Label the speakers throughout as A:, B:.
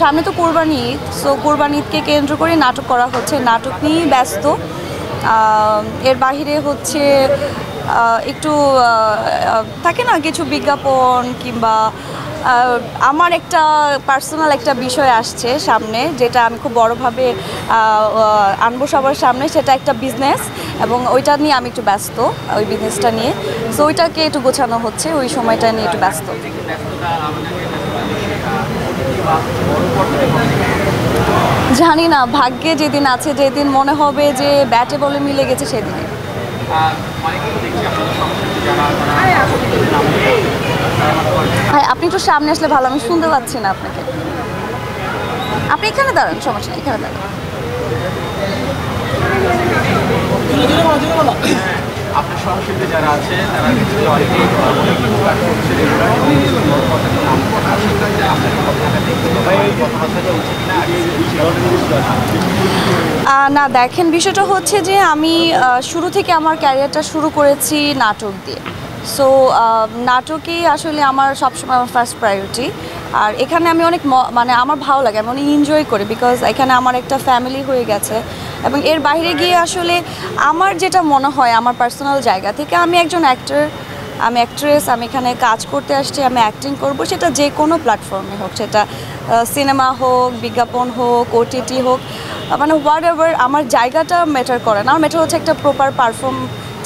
A: সামনে তো কোরবানি ঈদ, সো কোরবানি ঈদকে কেন্দ্র করে নাটক করা হচ্ছে, নাটক নিয়েই ব্যস্ত। এর বাহিরে হচ্ছে একটু থাকে না কিছু বিজ্ঞাপন কিংবা আমার একটা পার্সোনাল একটা বিষয় আসছে সামনে, যেটা আমি খুব বড়োভাবে আনবো সবার সামনে। সেটা একটা বিজনেস এবং ওইটা নিয়ে আমি একটু ব্যস্ত, ওই বিজনেসটা নিয়ে। সো ওইটাকে একটু গোছানো হচ্ছে, ওই সময়টা নিয়ে একটু ব্যস্ত। জানি না, ভাগ্যে যেদিন আছে, যেদিন মনে হবে যে ব্যাটে বলে মিলে গেছে সেদিনে। হ্যাঁ, আপনি একটু সামনে আসলে ভালো, আমি শুনতে পাচ্ছি না আপনাকে। আপনি এখানে দাঁড়ান, সমস্যা নেই, এখানে দাঁড়ান।
B: আপনার সহশিল্পী যারা আছে তারা
A: না দেখেন, বিষয়টা হচ্ছে যে আমি শুরু থেকে আমার ক্যারিয়ারটা শুরু করেছি নাটক দিয়ে। সো নাটকেই আসলে আমার সবসময় আমার ফার্স্ট প্রায়োরিটি। আর এখানে আমি অনেক মানে আমার ভালো লাগে, আমি অনেক এনজয় করি, বিকজ এখানে আমার একটা ফ্যামিলি হয়ে গেছে। এবং এর বাইরে গিয়ে আসলে আমার যেটা মনে হয় আমার পার্সোনাল জায়গা থেকে, আমি একজন অ্যাক্টর, আমি অ্যাক্ট্রেস, আমি এখানে কাজ করতে আসছি, আমি অ্যাক্টিং করব, সেটা যে কোনো প্ল্যাটফর্মে হোক, সেটা সিনেমা হোক, বিজ্ঞাপন হোক, ওটিটি হোক, মানে হোয়াট এভার, আমার জায়গাটা ম্যাটার করে না। আমার ম্যাটার হচ্ছে একটা প্রপার পারফর্ম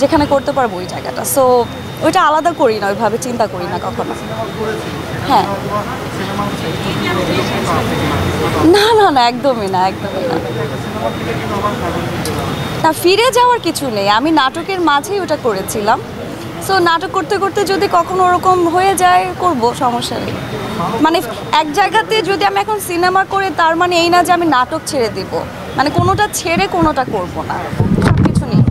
A: যেখানে করতে পারবো ওই জায়গাটা। সো ওইটা আলাদা করি না, ওইভাবে চিন্তা করি না কখনো। হ্যাঁ, না না না, একদমই না, একদমই না। না, ফিরে যাওয়ার কিছু নেই, আমি নাটকের মাঝেই ওটা করেছিলাম। সো নাটক করতে করতে যদি কখনো ওরকম হয়ে যায়, করব, সমস্যা নেই। মানে এক জায়গাতে যদি আমি এখন সিনেমা করে, তার মানে এই না যে আমি নাটক ছেড়ে দিব, মানে কোনোটা ছেড়ে কোনোটা করব না, সব কিছু নেই।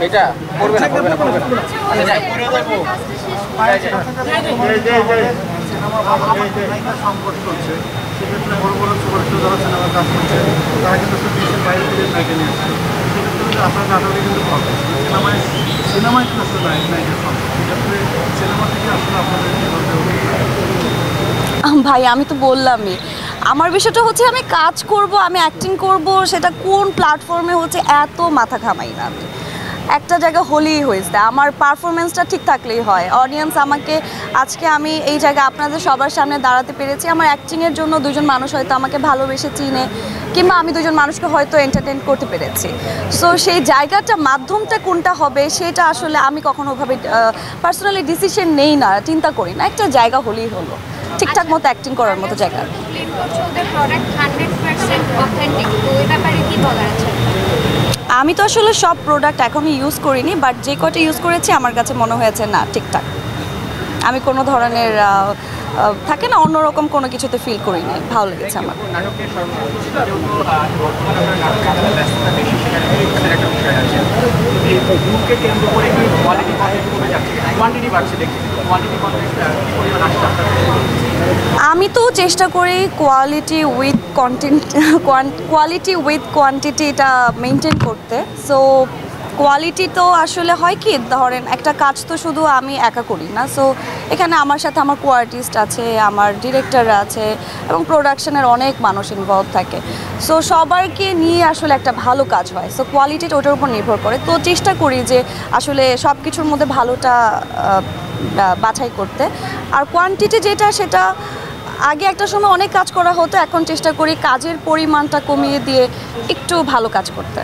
B: এটা করবে না, করবে না, করবে না।
C: সংকট চলছে, সেক্ষেত্রে বড় বড় সুপারস্টার যারা সিনেমার কাজ করছে তারা কিন্তু দেশের বাইরে থেকে নায়িকা নিয়ে আসছে। সেক্ষেত্রে আপনার নাটকে কিন্তু সিনেমায় কিন্তু আসলে নায়িকা সংকট, সেক্ষেত্রে সিনেমা থেকে আসলে আপনাদের
A: ভাই, আমি তো বললামই, আমার বিষয়টা হচ্ছে আমি কাজ করব, আমি অ্যাক্টিং করব, সেটা কোন প্ল্যাটফর্মে হচ্ছে এত মাথা ঘামাই না। আমি একটা জায়গা হলেই হয়েছে, আমার পারফরমেন্সটা ঠিক থাকলেই হয়। অডিয়েন্স আমাকে, আজকে আমি এই জায়গায় আপনাদের সবার সামনে দাঁড়াতে পেরেছি, আমার অ্যাক্টিংয়ের জন্য দুজন মানুষ হয়তো আমাকে ভালোবেসে চিনে, কিংবা আমি দুজন মানুষকে হয়তো এন্টারটেইন করতে পেরেছি। সো সেই জায়গাটা, মাধ্যমটা কোনটা হবে, সেটা আসলে আমি কখনো ওভাবে পার্সোনালি ডিসিশন নেই না, চিন্তা করি না। একটা জায়গা হলেই হলো, ঠিকঠাক মতো অ্যাক্টিং করার মতো জায়গা। আমি তো আসলে সব প্রোডাক্ট এখনই ইউজ করিনি, বাট যে কটা ইউজ করেছি আমার কাছে মনে হয়েছে না ঠিকঠাক। আমি কোনো ধরনের থাকে না অন্যরকম কোনো কিছুতে ফিল করিনি, ভালো লেগেছে আমার। আমি তো চেষ্টা করি quality with content, quality with quantity এটা মেনটেন করতে। সো কোয়ালিটি তো আসলে হয় কি, ধরেন একটা কাজ তো শুধু আমি একা করি না। সো এখানে আমার সাথে আমার কো আর্টিস্ট আছে, আমার ডিরেক্টর আছে, এবং প্রোডাকশনের অনেক মানুষ ইনভলভ থাকে। সো সবাইকে নিয়ে আসলে একটা ভালো কাজ হয়। সো কোয়ালিটিটা ওটার উপর নির্ভর করে। তো চেষ্টা করি যে আসলে সব কিছুর মধ্যে ভালোটা বাছাই করতে। আর কোয়ান্টিটি যেটা, সেটা আগে একটা সময় অনেক কাজ করা হতো, এখন চেষ্টা করি কাজের পরিমাণটা কমিয়ে দিয়ে একটু ভালো কাজ করতে।